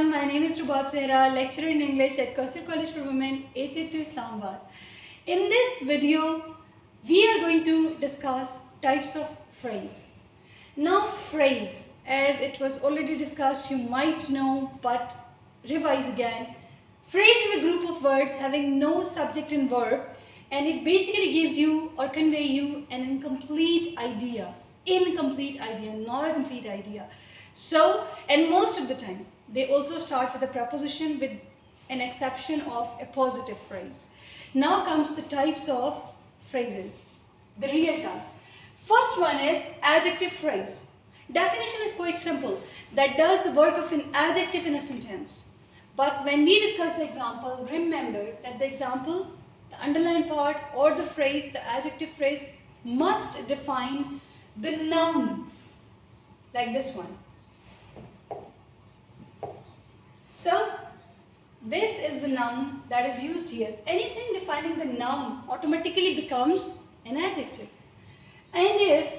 everyone, my name is Rubab Zehra, lecturer in English at Kausar College for Women, H82 Islamabad. In this video, we are going to discuss types of phrase. Now phrase, as it was already discussed, you might know, but revise again. Phrase is a group of words having no subject and verb, and it basically gives you or convey you an incomplete idea, not a complete idea. So, and most of the time, they also start with a preposition with an exception of a positive phrase. Now comes the types of phrases, the real task. First one is adjective phrase. Definition is quite simple. That does the work of an adjective in a sentence. But when we discuss the example, remember that the example, the underlined part or the phrase, the adjective phrase must define the noun, like this one. So, this is the noun that is used here. Anything defining the noun automatically becomes an adjective. And if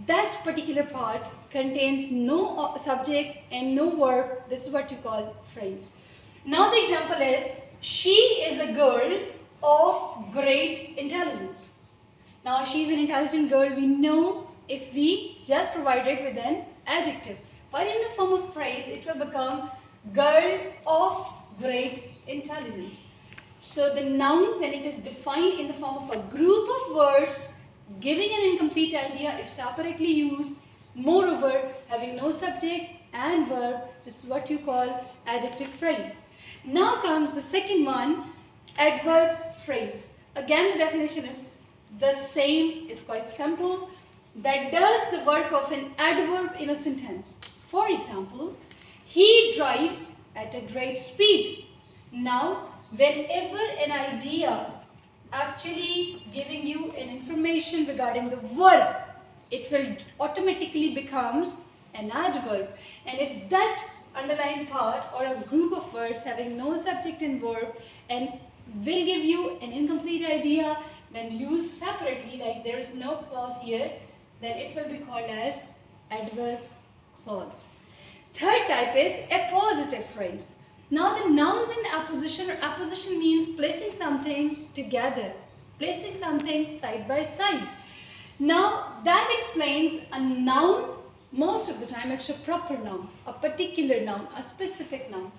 that particular part contains no subject and no verb, this is what you call phrase. Now the example is, she is a girl of great intelligence. Now she is an intelligent girl, we know if we just provide it with an adjective. But in the form of phrase, it will become girl of great intelligence. So the noun, when it is defined in the form of a group of words, giving an incomplete idea if separately used, moreover having no subject and verb, this is what you call adjective phrase. Now comes the second one, adverb phrase. Again, the definition is the same, it's quite simple. That does the work of an adverb in a sentence. For example, he drives at a great speed. Now, whenever an idea actually giving you an information regarding the verb, it will automatically becomes an adverb. And if that underlined part or a group of words having no subject and verb and will give you an incomplete idea when used separately, like there is no clause here, then it will be called as adverb clause. Third type is appositive phrase. Now the nouns in apposition, or apposition means placing something together, placing something side by side. Now that explains a noun. Most of the time it's a proper noun, a particular noun, a specific noun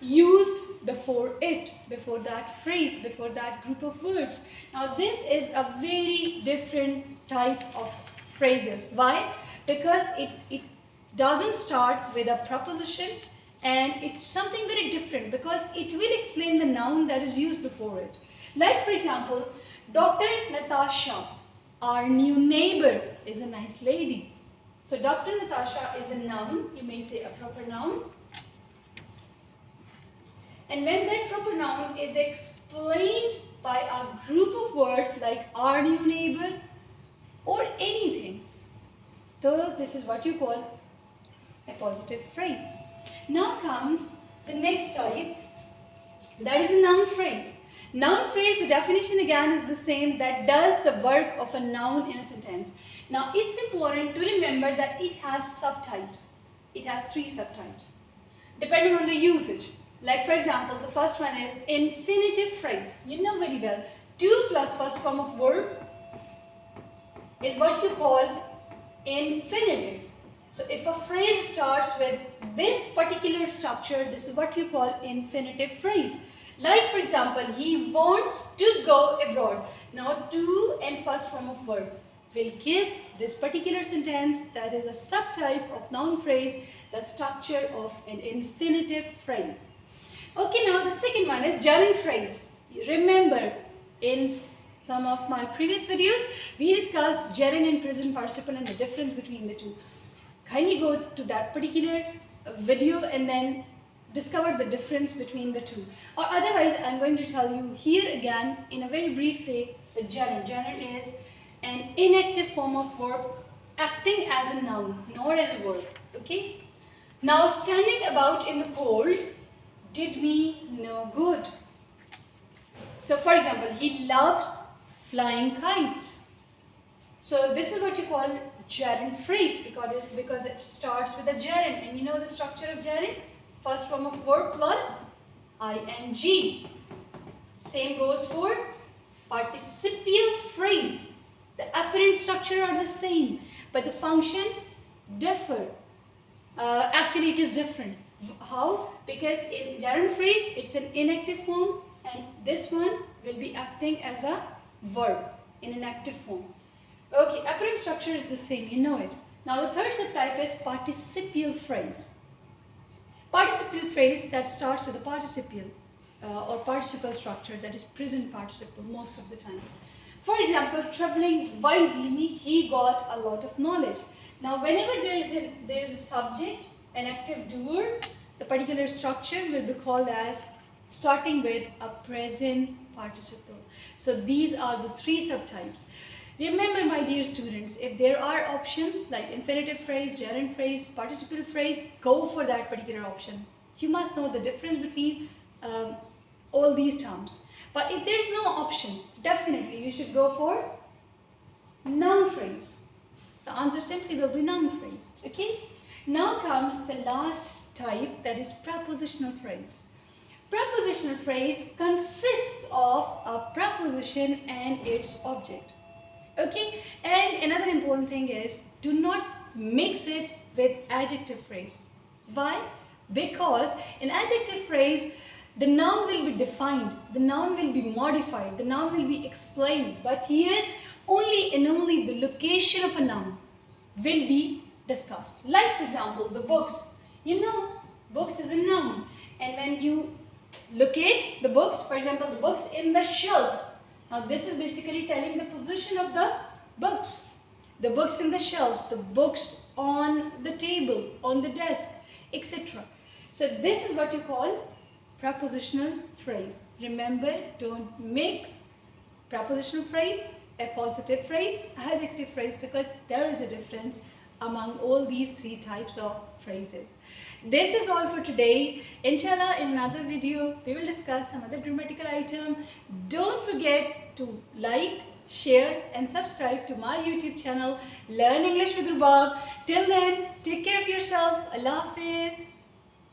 used before it, before that phrase, before that group of words. Now this is a very different type of phrases. Why? Because it doesn't start with a preposition, and it's something very different because it will explain the noun that is used before it. Like for example, Dr. Natasha, our new neighbor, is a nice lady. So Dr. Natasha is a noun, you may say a proper noun. And when that proper noun is explained by a group of words like our new neighbor or anything, so this is what you call a positive phrase. Now comes the next type, that is a noun phrase. Noun phrase, the definition again is the same, that does the work of a noun in a sentence. Now it's important to remember that it has subtypes. It has 3 subtypes depending on the usage. Like for example, the first one is infinitive phrase. You know very well, to plus first form of verb is what you call infinitive. So if a phrase starts with this particular structure, this is what you call infinitive phrase. Like for example, he wants to go abroad. Now to and first form of verb will give this particular sentence, that is a subtype of noun phrase, the structure of an infinitive phrase. Okay, now the second one is gerund phrase. Remember, in some of my previous videos, we discussed gerund and present participle and the difference between the two. Kindly go to that particular video and then discover the difference between the two. Or otherwise, I'm going to tell you here again in a very brief way the gerund. Gerund is an inactive form of verb acting as a noun, not as a verb. Okay? Now, standing about in the cold did me no good. So, for example, he loves flying kites. So, this is what you call gerund phrase because it starts with a gerund, and you know the structure of gerund? first form of verb plus ing. Same goes for participial phrase. The apparent structure are the same, but the function differ. Actually, it is different. How? Because in gerund phrase, it's an inactive form, and this one will be acting as a verb in an active form. Okay, apparent structure is the same, you know it. Now the third subtype is participial phrase. Participial phrase that starts with a participial or participle structure, that is present participle most of the time. For example, traveling widely, he got a lot of knowledge. Now whenever there is a subject, an active doer, the particular structure will be called as starting with a present participle. So these are the three subtypes. Remember, my dear students, if there are options like infinitive phrase, gerund phrase, participial phrase, go for that particular option. You must know the difference between all these terms. But if there is no option, definitely you should go for noun phrase. The answer simply will be noun phrase. Okay? Now comes the last type, that is prepositional phrase. Prepositional phrase consists of a preposition and its object. Okay, and another important thing is, do not mix it with adjective phrase. Why? Because in adjective phrase, the noun will be defined, the noun will be modified, the noun will be explained. But here, only and only the location of a noun will be discussed. Like for example, the books. You know, books is a noun. And when you locate the books, for example, the books in the shelf. Now this is basically telling the position of the books. The books in the shelf, the books on the table, on the desk, etc. So this is what you call prepositional phrase. Remember, don't mix prepositional phrase, appositive phrase, adjective phrase, because there is a difference among all these three types of phrases. This is all for today. Inshallah, in another video, we will discuss some other grammatical item. Don't forget to like, share and subscribe to my YouTube channel, Learn English with Rubab. Till then, take care of yourself. Allah Hafiz.